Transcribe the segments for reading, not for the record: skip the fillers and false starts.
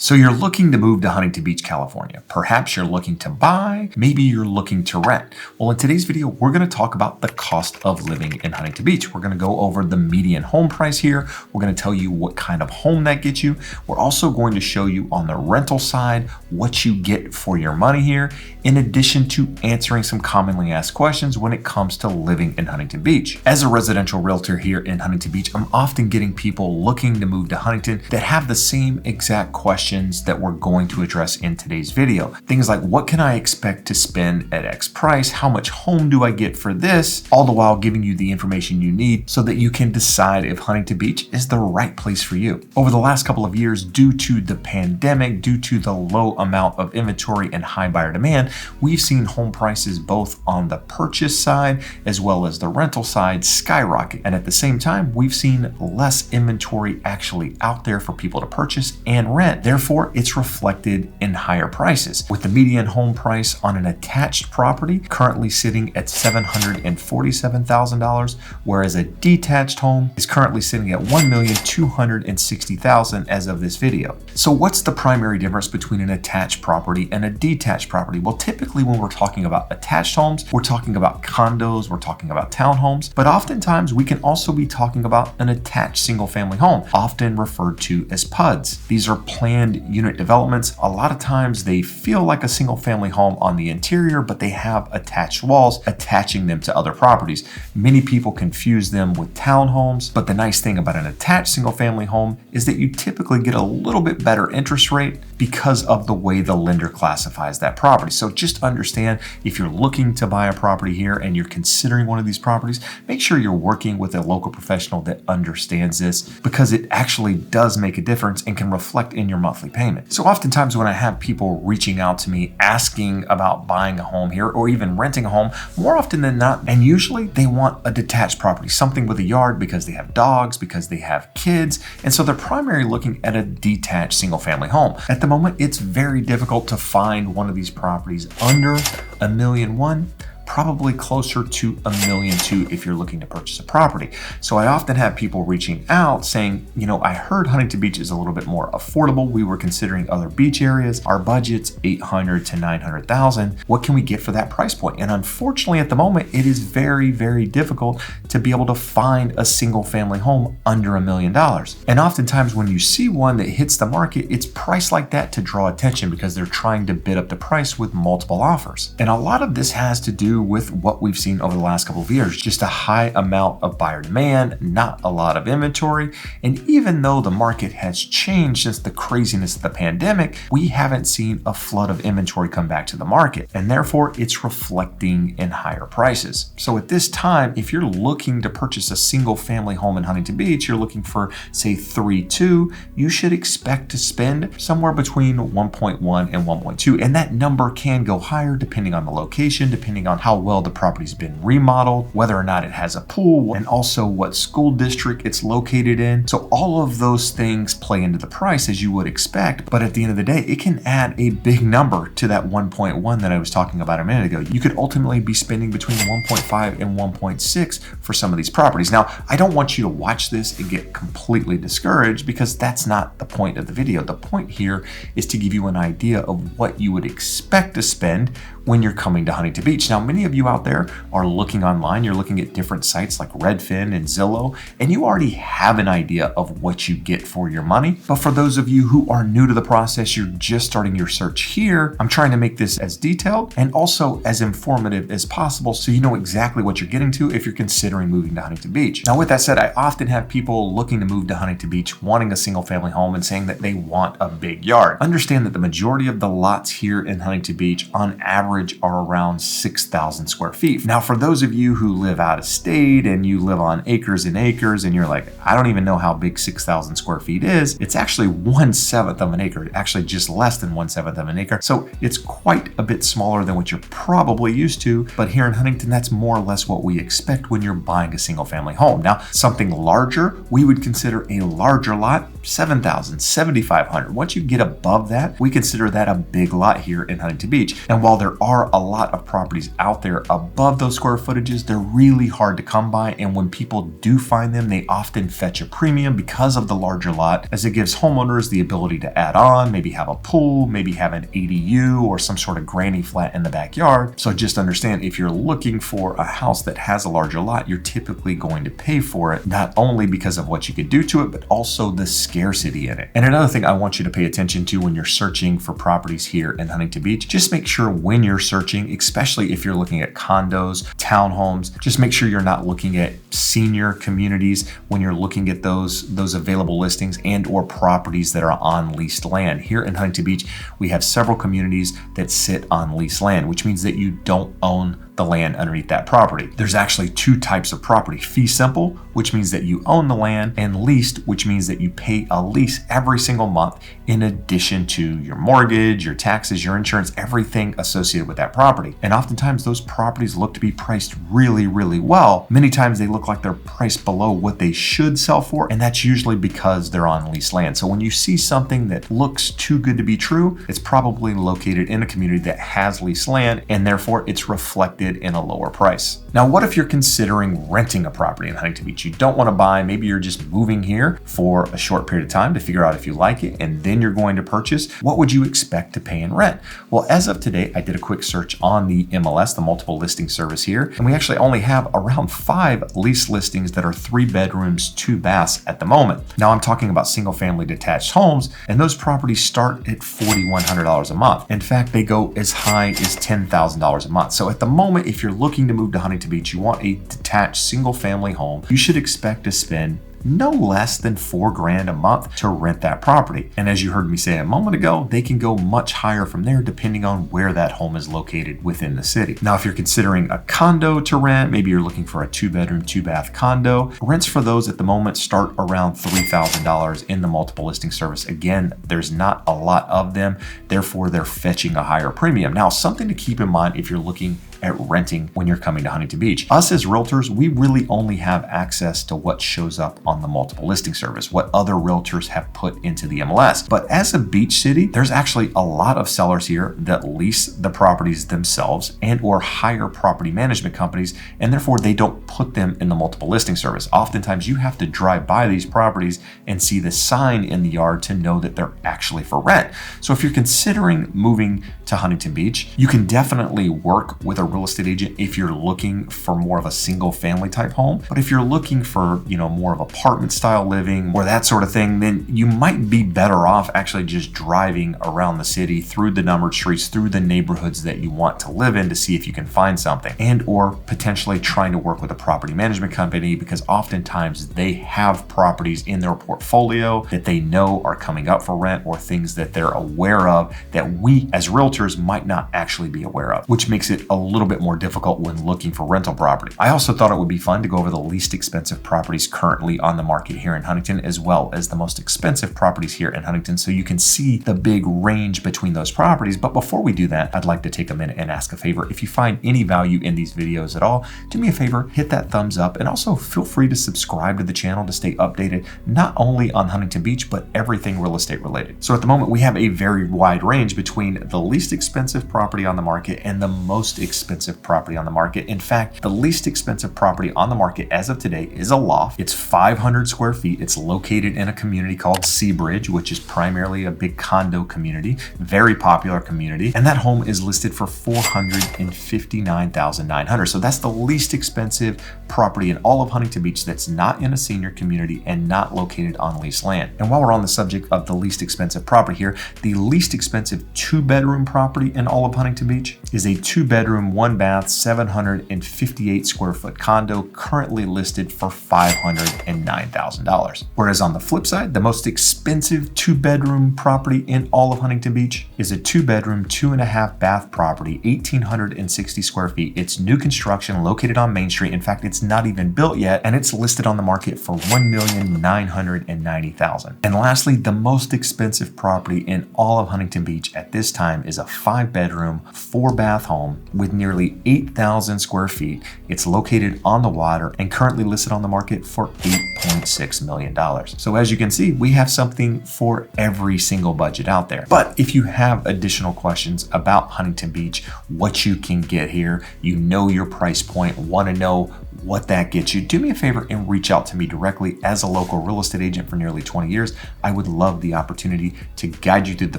So you're looking to move to Huntington Beach, California. Perhaps you're looking to buy, maybe you're looking to rent. Well, in today's video, we're going to talk about the cost of living in Huntington Beach. We're going to go over the median home price here. We're going to tell you what kind of home that gets you. We're also going to show you on the rental side what you get for your money here, in addition to answering some commonly asked questions when it comes to living in Huntington Beach. As a residential realtor here in Huntington Beach, I'm often getting people looking to move to Huntington that have the same exact questions that we're going to address in today's video. Things like, what can I expect to spend at X price? How much home do I get for this? All the while giving you the information you need so that you can decide if Huntington Beach is the right place for you. Over the last couple of years, due to the pandemic, due to the low amount of inventory and high buyer demand, we've seen home prices both on the purchase side as well as the rental side skyrocket. And at the same time, we've seen less inventory actually out there for people to purchase and rent. Therefore, it's reflected in higher prices, with the median home price on an attached property currently sitting at $747,000, whereas a detached home is currently sitting at $1,260,000 as of this video. So what's the primary difference between an attached property and a detached property? Well, typically when we're talking about attached homes, we're talking about condos, we're talking about townhomes, but oftentimes we can also be talking about an attached single-family home, often referred to as PUDs. These are planned unit developments. A lot of times they feel like a single family home on the interior, but they have attached walls attaching them to other properties. Many people confuse them with townhomes, but the nice thing about an attached single family home is that you typically get a little bit better interest rate because of the way the lender classifies that property. So just understand, if you're looking to buy a property here and you're considering one of these properties, make sure you're working with a local professional that understands this, because it actually does make a difference and can reflect in your monthly payment. So oftentimes when I have people reaching out to me asking about buying a home here or even renting a home, more often than not, and usually they want a detached property, something with a yard because they have dogs, because they have kids, and so they're primarily looking at a detached single family home. At the moment, it's very difficult to find one of these properties under $1,000,001. Probably closer to $1,200,000 if you're looking to purchase a property. So I often have people reaching out saying, I heard Huntington Beach is a little bit more affordable. We were considering other beach areas. Our budget's $800,000 to $900,000. What can we get for that price point? And unfortunately, at the moment, it is very, very difficult to be able to find a single family home under $1,000,000. And oftentimes when you see one that hits the market, it's priced like that to draw attention because they're trying to bid up the price with multiple offers. And a lot of this has to do with what we've seen over the last couple of years, just a high amount of buyer demand, not a lot of inventory. And even though the market has changed since the craziness of the pandemic, we haven't seen a flood of inventory come back to the market. And therefore it's reflecting in higher prices. So at this time, if you're looking to purchase a single family home in Huntington Beach, you're looking for say 3.2, you should expect to spend somewhere between 1.1 and 1.2. And that number can go higher depending on the location, depending on how well the property's been remodeled, whether or not it has a pool, and also what school district it's located in. So all of those things play into the price as you would expect, but at the end of the day, it can add a big number to that 1.1 that I was talking about a minute ago. You could ultimately be spending between 1.5 and 1.6 for some of these properties. Now, I don't want you to watch this and get completely discouraged, because that's not the point of the video. The point here is to give you an idea of what you would expect to spend when you're coming to Huntington Beach. Now, many of you out there are looking online, you're looking at different sites like Redfin and Zillow, and you already have an idea of what you get for your money. But for those of you who are new to the process, you're just starting your search here, I'm trying to make this as detailed and also as informative as possible so you know exactly what you're getting to if you're considering moving to Huntington Beach. Now, with that said, I often have people looking to move to Huntington Beach wanting a single family home and saying that they want a big yard. Understand that the majority of the lots here in Huntington Beach on average are around 6,000 square feet. Now, for those of you who live out of state and you live on acres and acres and you're like, I don't even know how big 6,000 square feet is, it's actually 1/7 of an acre, actually just less than 1/7 of an acre. So it's quite a bit smaller than what you're probably used to. But here in Huntington, that's more or less what we expect when you're buying a single family home. Now, something larger, we would consider a larger lot, $7,000, $7,500. Once you get above that, we consider that a big lot here in Huntington Beach. And while there are a lot of properties out there above those square footages, they're really hard to come by. And when people do find them, they often fetch a premium because of the larger lot, as it gives homeowners the ability to add on, maybe have a pool, maybe have an ADU or some sort of granny flat in the backyard. So just understand, if you're looking for a house that has a larger lot, you're typically going to pay for it, not only because of what you could do to it, but also the scarcity in it. And another thing I want you to pay attention to when you're searching for properties here in Huntington Beach, just make sure when you're searching, especially if you're looking at condos, townhomes, just make sure you're not looking at senior communities when you're looking at those available listings and or properties that are on leased land. Here in Huntington Beach, we have several communities that sit on leased land, which means that you don't own the land underneath that property. There's actually two types of property: fee simple, which means that you own the land, and leased, which means that you pay a lease every single month in addition to your mortgage, your taxes, your insurance, everything associated with that property. And oftentimes those properties look to be priced really, really well. Many times they look like they're priced below what they should sell for, and that's usually because they're on leased land. So when you see something that looks too good to be true, it's probably located in a community that has leased land, and therefore it's reflected in a lower price. Now, what if you're considering renting a property in Huntington Beach? You don't want to buy, maybe you're just moving here for a short period of time to figure out if you like it, and then you're going to purchase. What would you expect to pay in rent? Well, as of today, I did a quick search on the MLS, the multiple listing service here, and we actually only have around 5 lease listings that are 3 bedrooms, 2 baths at the moment. Now, I'm talking about single family detached homes, and those properties start at $4,100 a month. In fact, they go as high as $10,000 a month. So at the moment, if you're looking to move to Huntington Beach, you want a detached single family home, you should expect to spend no less than $4,000 a month to rent that property. And as you heard me say a moment ago, they can go much higher from there depending on where that home is located within the city. Now, if you're considering a condo to rent, maybe you're looking for a 2-bedroom, 2-bath condo, rents for those at the moment start around $3,000 in the multiple listing service. Again, there's not a lot of them, therefore they're fetching a higher premium. Now, something to keep in mind if you're looking at renting when you're coming to Huntington Beach. Us as realtors, we really only have access to what shows up on the multiple listing service, what other realtors have put into the MLS. But as a beach city, there's actually a lot of sellers here that lease the properties themselves and or hire property management companies, and therefore they don't put them in the multiple listing service. Oftentimes you have to drive by these properties and see the sign in the yard to know that they're actually for rent. So if you're considering moving to Huntington Beach, you can definitely work with a real estate agent if you're looking for more of a single family type home. But if you're looking for, more of apartment style living or that sort of thing, then you might be better off actually just driving around the city through the numbered streets, through the neighborhoods that you want to live in to see if you can find something, and or potentially trying to work with a property management company, because oftentimes they have properties in their portfolio that they know are coming up for rent, or things that they're aware of that we as realtors might not actually be aware of, which makes it a little bit more difficult when looking for rental property. I also thought it would be fun to go over the least expensive properties currently on the market here in Huntington, as well as the most expensive properties here in Huntington, so you can see the big range between those properties. But before we do that, I'd like to take a minute and ask a favor. If you find any value in these videos at all, do me a favor, hit that thumbs up, and also feel free to subscribe to the channel to stay updated, not only on Huntington Beach, but everything real estate related. So at the moment, we have a very wide range between the least expensive property on the market and the most expensive property on the market. In fact, the least expensive property on the market as of today is a loft. It's 500 square feet. It's located in a community called Seabridge, which is primarily a big condo community, very popular community. And that home is listed for $459,900. So that's the least expensive property in all of Huntington Beach that's not in a senior community and not located on leased land. And while we're on the subject of the least expensive property here, the least expensive 2-bedroom property in all of Huntington Beach is a 2-bedroom, 1-bath, 758 square foot condo currently listed for $509,000. Whereas on the flip side, the most expensive 2-bedroom property in all of Huntington Beach is a 2-bedroom, 2.5-bath property, 1,860 square feet. It's new construction, located on Main Street. In fact, it's not even built yet, and it's listed on the market for $1,990,000. And lastly, the most expensive property in all of Huntington Beach at this time is a 5-bedroom, 4-bath home with nearly nearly 8,000 square feet. It's located on the water and currently listed on the market for $8.6 million. So as you can see, we have something for every single budget out there. But if you have additional questions about Huntington Beach, what you can get here, you know your price point, want to know what that gets you, do me a favor and reach out to me directly. As a local real estate agent for nearly 20 years, I would love the opportunity to guide you through the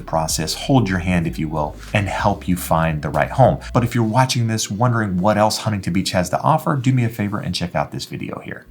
process, hold your hand if you will, and help you find the right home. But if you're watching this wondering what else Huntington Beach has to offer, do me a favor and check out this video here.